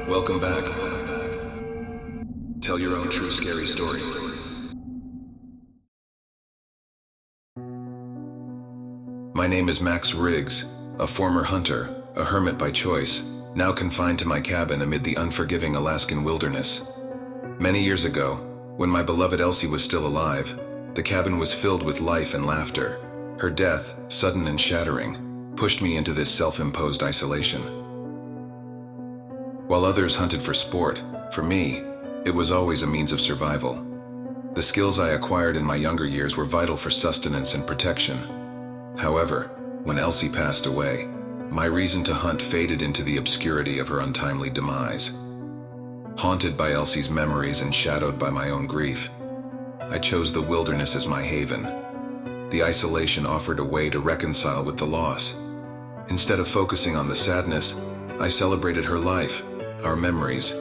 Welcome back. Tell your own true scary story. My name is Max Riggs, a former hunter, a hermit by choice, now confined to my cabin amid the unforgiving Alaskan wilderness. Many years ago, when my beloved Elsie was still alive, the cabin was filled with life and laughter. Her death, sudden and shattering, pushed me into this self-imposed isolation. While others hunted for sport, for me, it was always a means of survival. The skills I acquired in my younger years were vital for sustenance and protection. However, when Elsie passed away, my reason to hunt faded into the obscurity of her untimely demise. Haunted by Elsie's memories and shadowed by my own grief, I chose the wilderness as my haven. The isolation offered a way to reconcile with the loss. Instead of focusing on the sadness, I celebrated her life, our memories.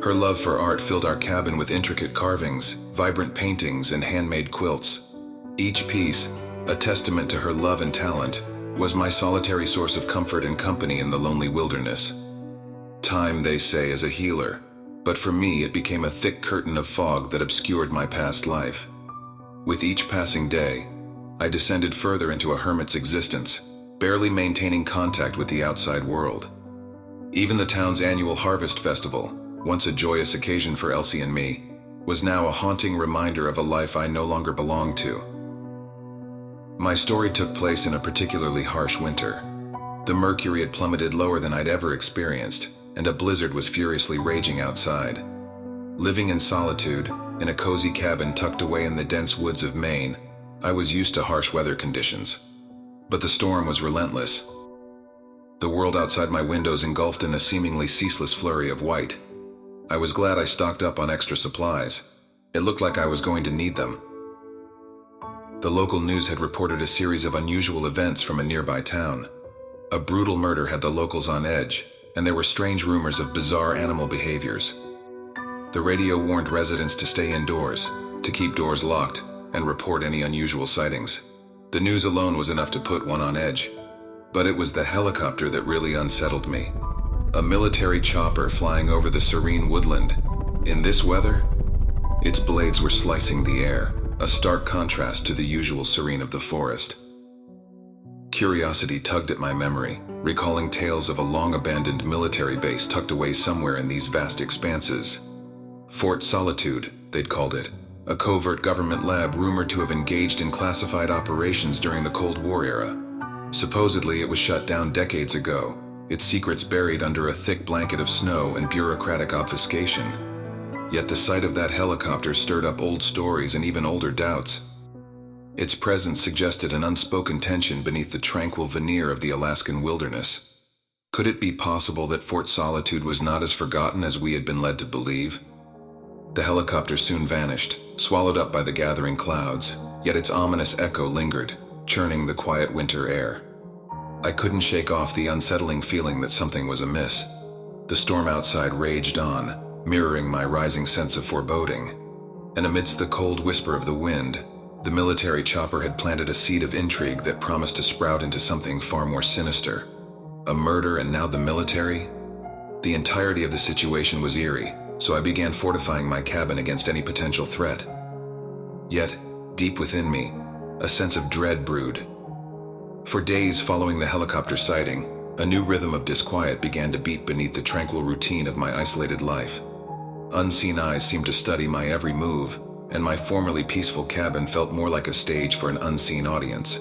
Her love for art filled our cabin with intricate carvings, vibrant paintings, and handmade quilts. Each piece, a testament to her love and talent, was my solitary source of comfort and company in the lonely wilderness. Time, they say, is a healer, but for me it became a thick curtain of fog that obscured my past life. With each passing day, I descended further into a hermit's existence, barely maintaining contact with the outside world. Even the town's annual harvest festival, once a joyous occasion for Elsie and me, was now a haunting reminder of a life I no longer belonged to. My story took place in a particularly harsh winter. The mercury had plummeted lower than I'd ever experienced, and a blizzard was furiously raging outside. Living in solitude, in a cozy cabin tucked away in the dense woods of Maine, I was used to harsh weather conditions. But the storm was relentless. The world outside my windows engulfed in a seemingly ceaseless flurry of white. I was glad I stocked up on extra supplies. It looked like I was going to need them. The local news had reported a series of unusual events from a nearby town. A brutal murder had the locals on edge, and there were strange rumors of bizarre animal behaviors. The radio warned residents to stay indoors, to keep doors locked, and report any unusual sightings. The news alone was enough to put one on edge. But it was the helicopter that really unsettled me. A military chopper flying over the serene woodland. In this weather, its blades were slicing the air, a stark contrast to the usual serene of the forest. Curiosity tugged at my memory, recalling tales of a long-abandoned military base tucked away somewhere in these vast expanses. Fort Solitude, they'd called it, a covert government lab rumored to have engaged in classified operations during the Cold War era. Supposedly, it was shut down decades ago, its secrets buried under a thick blanket of snow and bureaucratic obfuscation. Yet the sight of that helicopter stirred up old stories and even older doubts. Its presence suggested an unspoken tension beneath the tranquil veneer of the Alaskan wilderness. Could it be possible that Fort Solitude was not as forgotten as we had been led to believe? The helicopter soon vanished, swallowed up by the gathering clouds, yet its ominous echo lingered, churning the quiet winter air. I couldn't shake off the unsettling feeling that something was amiss. The storm outside raged on, mirroring my rising sense of foreboding. And amidst the cold whisper of the wind, the military chopper had planted a seed of intrigue that promised to sprout into something far more sinister. A murder and now the military? The entirety of the situation was eerie, so I began fortifying my cabin against any potential threat. Yet, deep within me, a sense of dread brewed. For days following the helicopter sighting, a new rhythm of disquiet began to beat beneath the tranquil routine of my isolated life. Unseen eyes seemed to study my every move, and my formerly peaceful cabin felt more like a stage for an unseen audience.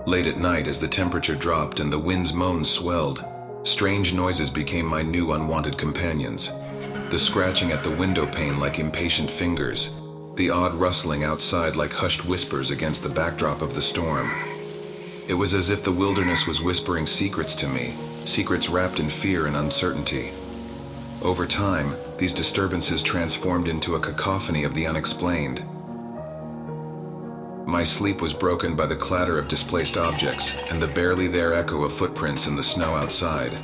Late at night, as the temperature dropped and the wind's moans swelled, strange noises became my new unwanted companions. The scratching at the window pane like impatient fingers, the odd rustling outside like hushed whispers against the backdrop of the storm. It was as if the wilderness was whispering secrets to me, secrets wrapped in fear and uncertainty. Over time, these disturbances transformed into a cacophony of the unexplained. My sleep was broken by the clatter of displaced objects and the barely there echo of footprints in the snow outside.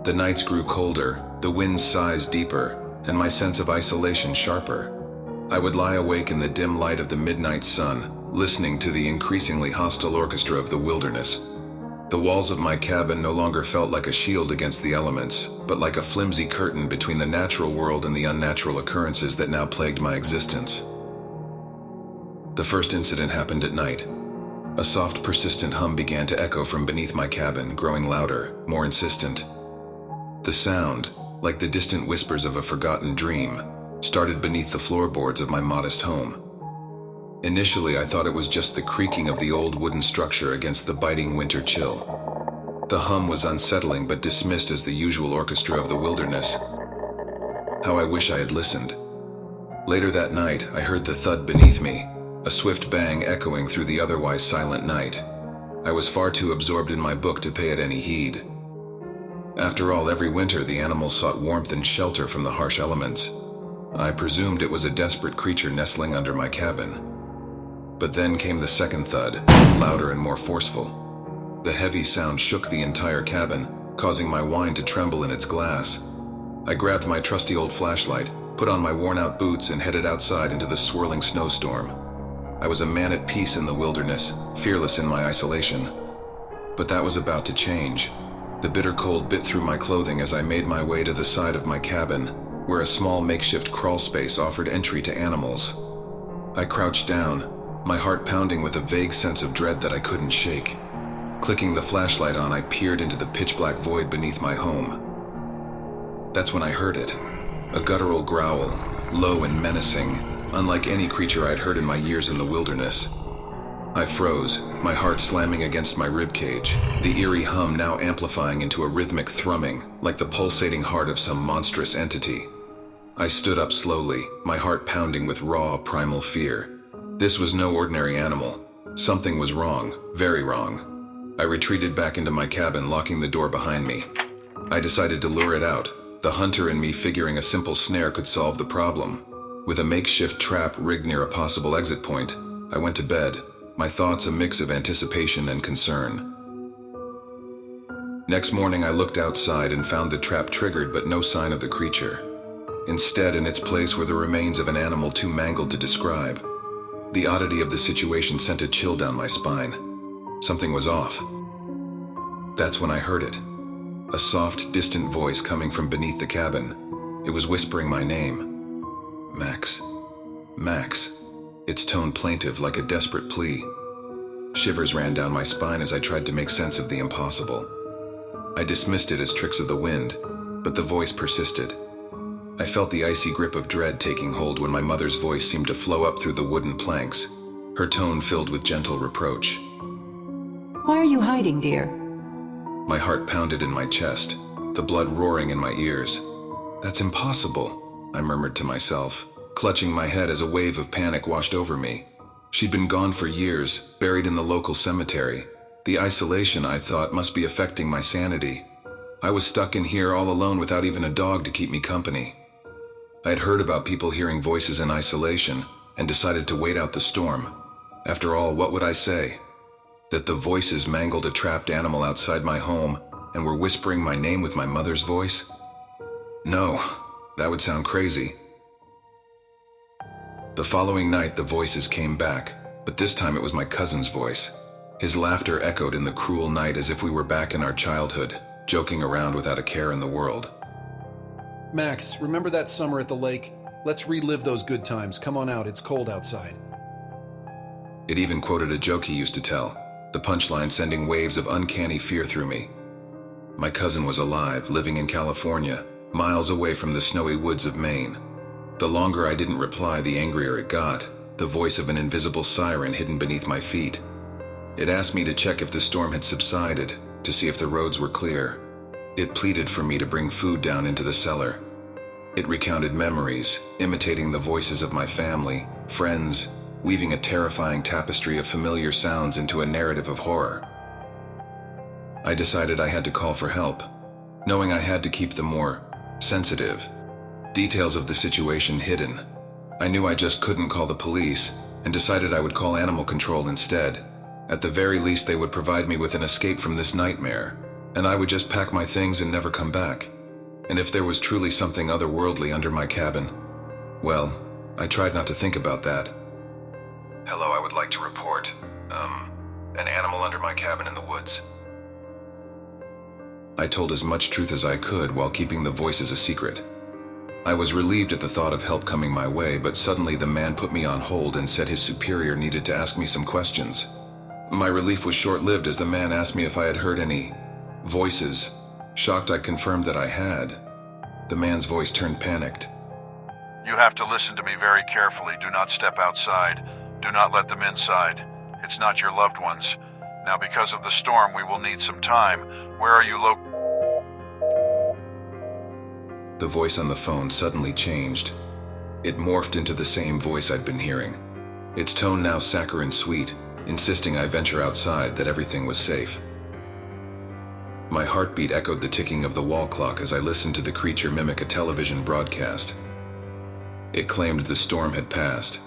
The nights grew colder, the wind's sighs deeper, and my sense of isolation sharper. I would lie awake in the dim light of the midnight sun, listening to the increasingly hostile orchestra of the wilderness. The walls of my cabin no longer felt like a shield against the elements, but like a flimsy curtain between the natural world and the unnatural occurrences that now plagued my existence. The first incident happened at night. A soft, persistent hum began to echo from beneath my cabin, growing louder, more insistent. The sound, like the distant whispers of a forgotten dream, started beneath the floorboards of my modest home. Initially, I thought it was just the creaking of the old wooden structure against the biting winter chill. The hum was unsettling but dismissed as the usual orchestra of the wilderness. How I wish I had listened. Later that night, I heard the thud beneath me, a swift bang echoing through the otherwise silent night. I was far too absorbed in my book to pay it any heed. After all, every winter the animals sought warmth and shelter from the harsh elements. I presumed it was a desperate creature nestling under my cabin. But then came the second thud, louder and more forceful. The heavy sound shook the entire cabin, causing my wine to tremble in its glass. I grabbed my trusty old flashlight, put on my worn-out boots, and headed outside into the swirling snowstorm. I was a man at peace in the wilderness, fearless in my isolation. But that was about to change. The bitter cold bit through my clothing as I made my way to the side of my cabin, where a small makeshift crawl space offered entry to animals. I crouched down, my heart pounding with a vague sense of dread that I couldn't shake. Clicking the flashlight on, I peered into the pitch-black void beneath my home. That's when I heard it. A guttural growl, low and menacing, unlike any creature I'd heard in my years in the wilderness. I froze, my heart slamming against my ribcage, the eerie hum now amplifying into a rhythmic thrumming, like the pulsating heart of some monstrous entity. I stood up slowly, my heart pounding with raw, primal fear. This was no ordinary animal. Something was wrong, very wrong. I retreated back into my cabin, locking the door behind me. I decided to lure it out, the hunter in me figuring a simple snare could solve the problem. With a makeshift trap rigged near a possible exit point, I went to bed, my thoughts a mix of anticipation and concern. Next morning, I looked outside and found the trap triggered but no sign of the creature. Instead, in its place were the remains of an animal too mangled to describe. The oddity of the situation sent a chill down my spine. Something was off. That's when I heard it. A soft, distant voice coming from beneath the cabin. It was whispering my name. Max. Max. Its tone plaintive, like a desperate plea. Shivers ran down my spine as I tried to make sense of the impossible. I dismissed it as tricks of the wind, but the voice persisted. I felt the icy grip of dread taking hold when my mother's voice seemed to flow up through the wooden planks, her tone filled with gentle reproach. Why are you hiding, dear? My heart pounded in my chest, the blood roaring in my ears. That's impossible, I murmured to myself, clutching my head as a wave of panic washed over me. She'd been gone for years, buried in the local cemetery. The isolation, I thought, must be affecting my sanity. I was stuck in here all alone without even a dog to keep me company. I'd heard about people hearing voices in isolation and decided to wait out the storm. After all, what would I say? That the voices mangled a trapped animal outside my home and were whispering my name with my mother's voice? No, that would sound crazy. The following night, the voices came back, but this time it was my cousin's voice. His laughter echoed in the cruel night as if we were back in our childhood, joking around without a care in the world. Max, remember that summer at the lake? Let's relive those good times. Come on out, it's cold outside. It even quoted a joke he used to tell, the punchline sending waves of uncanny fear through me. My cousin was alive, living in California, miles away from the snowy woods of Maine. The longer I didn't reply, the angrier it got, the voice of an invisible siren hidden beneath my feet. It asked me to check if the storm had subsided, to see if the roads were clear. It pleaded for me to bring food down into the cellar. It recounted memories, imitating the voices of my family, friends, weaving a terrifying tapestry of familiar sounds into a narrative of horror. I decided I had to call for help, knowing I had to keep the more sensitive details of the situation hidden. I knew I just couldn't call the police, and decided I would call animal control instead. At the very least, they would provide me with an escape from this nightmare, and I would just pack my things and never come back. And if there was truly something otherworldly under my cabin, well, I tried not to think about that. Hello, I would like to report, an animal under my cabin in the woods. I told as much truth as I could while keeping the voices a secret. I was relieved at the thought of help coming my way, but suddenly the man put me on hold and said his superior needed to ask me some questions. My relief was short-lived as the man asked me if I had heard any voices. Shocked, I confirmed that I had. The man's voice turned panicked. You have to listen to me very carefully. Do not step outside. Do not let them inside. It's not your loved ones. Now, because of the storm, we will need some time. Where are you The voice on the phone suddenly changed. It morphed into the same voice I'd been hearing. Its tone now saccharine sweet, insisting I venture outside, that everything was safe. My heartbeat echoed the ticking of the wall clock as I listened to the creature mimic a television broadcast. It claimed the storm had passed.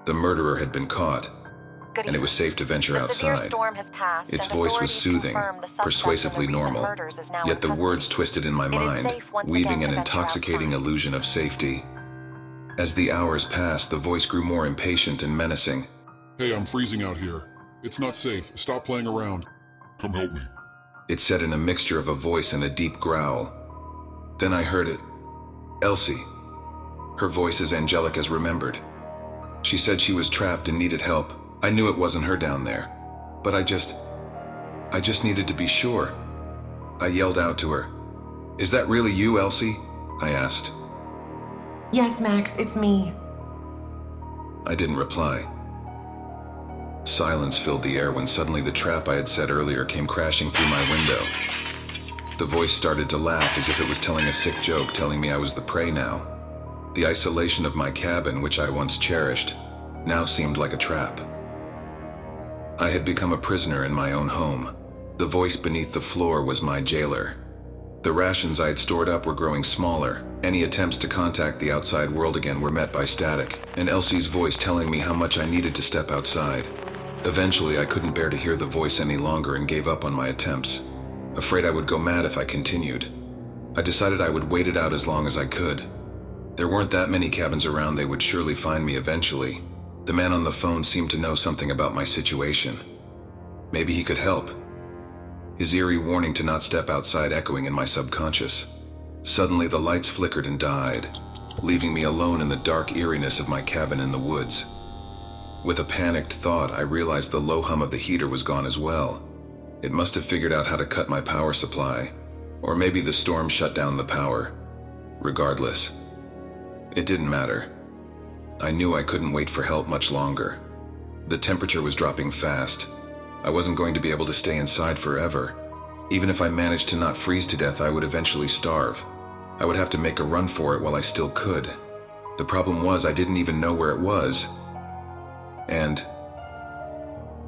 The murderer had been caught, and it was safe to venture outside. Its voice was soothing, persuasively normal, yet the words twisted in my mind, weaving an intoxicating illusion of safety. As the hours passed, the voice grew more impatient and menacing. Hey, I'm freezing out here. It's not safe. Stop playing around. Come help me. It said in a mixture of a voice and a deep growl. Then I heard it. Elsie. Her voice as angelic as remembered. She said she was trapped and needed help. I knew it wasn't her down there, but I just needed to be sure. I yelled out to her. Is that really you, Elsie? I asked. Yes, Max, it's me. I didn't reply. Silence filled the air when suddenly the trap I had set earlier came crashing through my window. The voice started to laugh as if it was telling a sick joke, telling me I was the prey now. The isolation of my cabin, which I once cherished, now seemed like a trap. I had become a prisoner in my own home. The voice beneath the floor was my jailer. The rations I had stored up were growing smaller. Any attempts to contact the outside world again were met by static, and Elsie's voice telling me how much I needed to step outside. Eventually, I couldn't bear to hear the voice any longer and gave up on my attempts, afraid I would go mad if I continued. I decided I would wait it out as long as I could. There weren't that many cabins around, they would surely find me eventually. The man on the phone seemed to know something about my situation. Maybe he could help. His eerie warning to not step outside echoing in my subconscious. Suddenly the lights flickered and died, leaving me alone in the dark eeriness of my cabin in the woods. With a panicked thought, I realized the low hum of the heater was gone as well. It must have figured out how to cut my power supply, or maybe the storm shut down the power. Regardless, it didn't matter. I knew I couldn't wait for help much longer. The temperature was dropping fast. I wasn't going to be able to stay inside forever. Even if I managed to not freeze to death, I would eventually starve. I would have to make a run for it while I still could. The problem was I didn't even know where it was. And,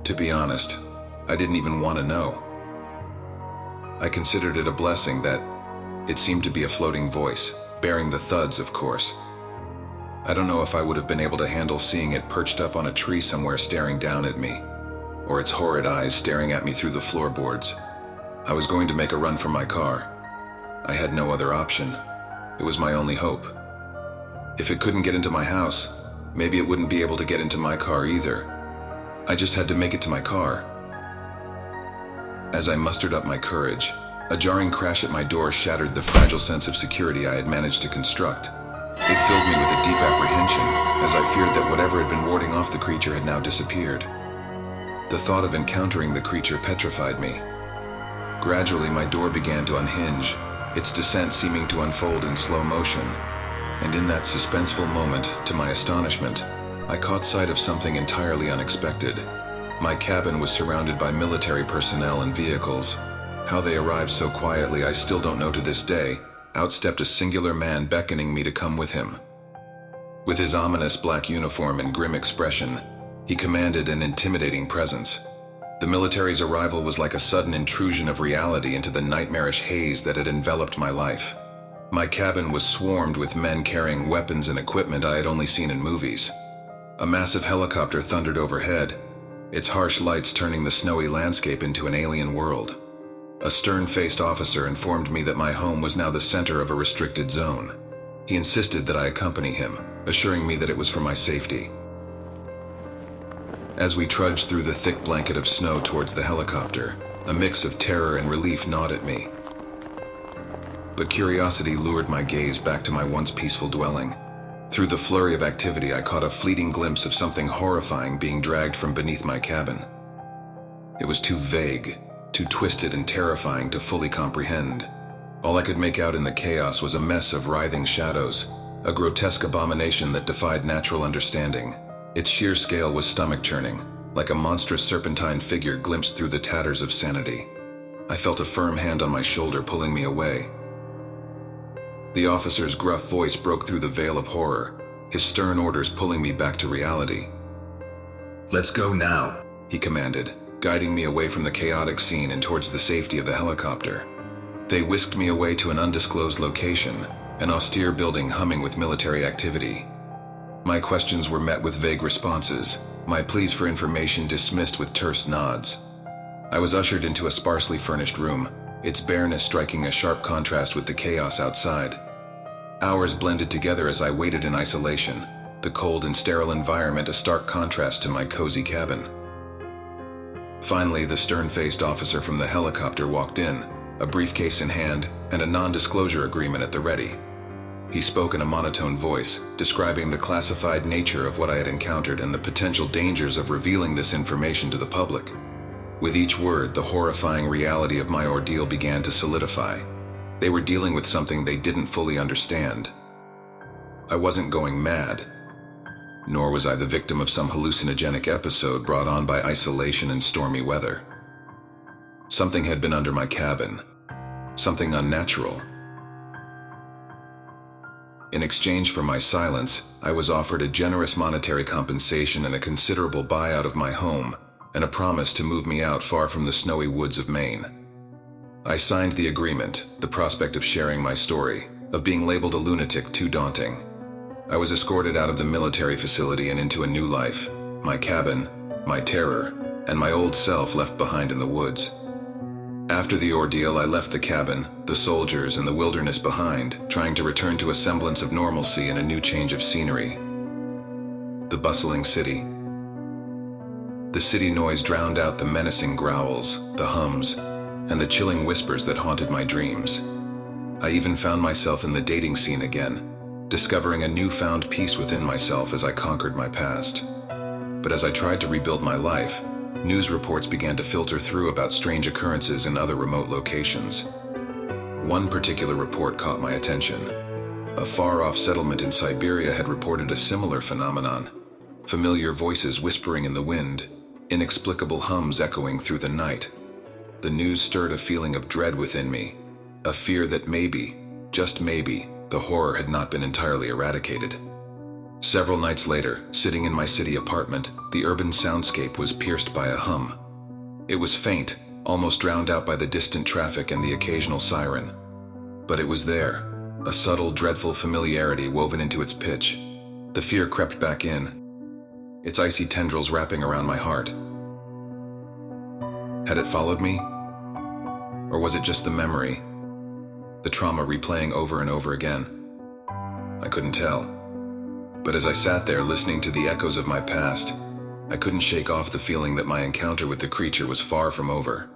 to be honest, I didn't even want to know. I considered it a blessing that it seemed to be a floating voice, bearing the thuds, of course. I don't know if I would have been able to handle seeing it perched up on a tree somewhere staring down at me, or its horrid eyes staring at me through the floorboards. I was going to make a run for my car. I had no other option. It was my only hope. If it couldn't get into my house, maybe it wouldn't be able to get into my car either. I just had to make it to my car. As I mustered up my courage, a jarring crash at my door shattered the fragile sense of security I had managed to construct. It filled me with a deep apprehension, as I feared that whatever had been warding off the creature had now disappeared. The thought of encountering the creature petrified me. Gradually, my door began to unhinge, its descent seeming to unfold in slow motion. And in that suspenseful moment, to my astonishment, I caught sight of something entirely unexpected. My cabin was surrounded by military personnel and vehicles. How they arrived so quietly, I still don't know to this day. Out stepped a singular man beckoning me to come with him. With his ominous black uniform and grim expression, he commanded an intimidating presence. The military's arrival was like a sudden intrusion of reality into the nightmarish haze that had enveloped my life. My cabin was swarmed with men carrying weapons and equipment I had only seen in movies. A massive helicopter thundered overhead, its harsh lights turning the snowy landscape into an alien world. A stern-faced officer informed me that my home was now the center of a restricted zone. He insisted that I accompany him, assuring me that it was for my safety. As we trudged through the thick blanket of snow towards the helicopter, a mix of terror and relief gnawed at me. but curiosity lured my gaze back to my once peaceful dwelling. Through the flurry of activity, I caught a fleeting glimpse of something horrifying being dragged from beneath my cabin. It was too vague, too twisted and terrifying to fully comprehend. All I could make out in the chaos was a mess of writhing shadows, a grotesque abomination that defied natural understanding. Its sheer scale was stomach-churning, like a monstrous serpentine figure glimpsed through the tatters of sanity. I felt a firm hand on my shoulder pulling me away. The officer's gruff voice broke through the veil of horror, his stern orders pulling me back to reality. "Let's go now," he commanded, guiding me away from the chaotic scene and towards the safety of the helicopter. They whisked me away to an undisclosed location, an austere building humming with military activity. My questions were met with vague responses, my pleas for information dismissed with terse nods. I was ushered into a sparsely furnished room, its bareness striking a sharp contrast with the chaos outside. Hours blended together as I waited in isolation, the cold and sterile environment a stark contrast to my cozy cabin. Finally, the stern-faced officer from the helicopter walked in, a briefcase in hand and a non-disclosure agreement at the ready. He spoke in a monotone voice, describing the classified nature of what I had encountered and the potential dangers of revealing this information to the public. With each word, the horrifying reality of my ordeal began to solidify. They were dealing with something they didn't fully understand. I wasn't going mad, nor was I the victim of some hallucinogenic episode brought on by isolation and stormy weather. Something had been under my cabin, something unnatural. In exchange for my silence, I was offered a generous monetary compensation and a considerable buyout of my home, and a promise to move me out far from the snowy woods of Maine. I signed the agreement, the prospect of sharing my story, of being labeled a lunatic too daunting. I was escorted out of the military facility and into a new life, my cabin, my terror, and my old self left behind in the woods. After the ordeal, I left the cabin, the soldiers, and the wilderness behind, trying to return to a semblance of normalcy and a new change of scenery. The bustling city. The city noise drowned out the menacing growls, the hums, and the chilling whispers that haunted my dreams. I even found myself in the dating scene again, discovering a newfound peace within myself as I conquered my past. But as I tried to rebuild my life, news reports began to filter through about strange occurrences in other remote locations. One particular report caught my attention. A far-off settlement in Siberia had reported a similar phenomenon. Familiar voices whispering in the wind, inexplicable hums echoing through the night. The news stirred a feeling of dread within me, a fear that maybe, just maybe, the horror had not been entirely eradicated. Several nights later, sitting in my city apartment, the urban soundscape was pierced by a hum. It was faint, almost drowned out by the distant traffic and the occasional siren. But it was there, a subtle, dreadful familiarity woven into its pitch. The fear crept back in, its icy tendrils wrapping around my heart. Had it followed me? Or was it just the memory, the trauma replaying over and over again? I couldn't tell. But as I sat there listening to the echoes of my past, I couldn't shake off the feeling that my encounter with the creature was far from over.